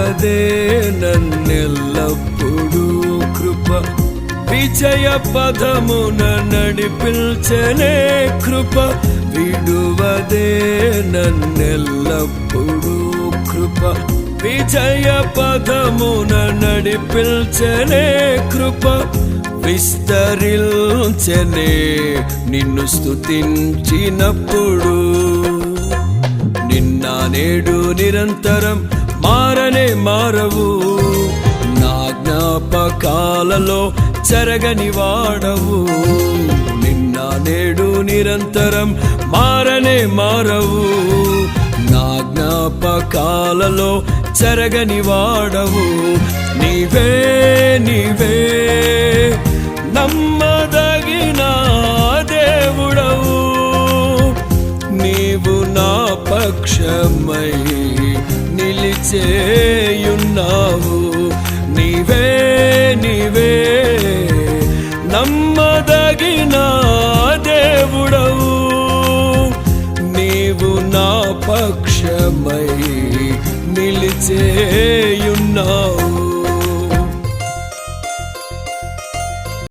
విడువదే నన్నెల్లప్పుడూ కృప విజయ పదమున నడిపించనే కృప విడువదే నన్నెల్లప్పుడూ కృప విజయ పదమున నడిపించనే కృప విస్తరించనే నిన్ను స్తుతించినప్పుడు నిన్న నేడు నిరంతరం మారనే మారవు నా జ్ఞాపకాలలో చెరగని వాడవు నిన్న నేడు నిరంతరం మారనే మారవు నా జ్ఞాపకాలలో చెరగని వాడవు నీవే నీవే నమ్మదగిన దేవుడవు నీవు నా పక్షమై నిలిచేయున్నావు నీవే నీవే నమ్మదగిన దేవుడవు నీవు నా పక్షమై నిలిచేయున్నావు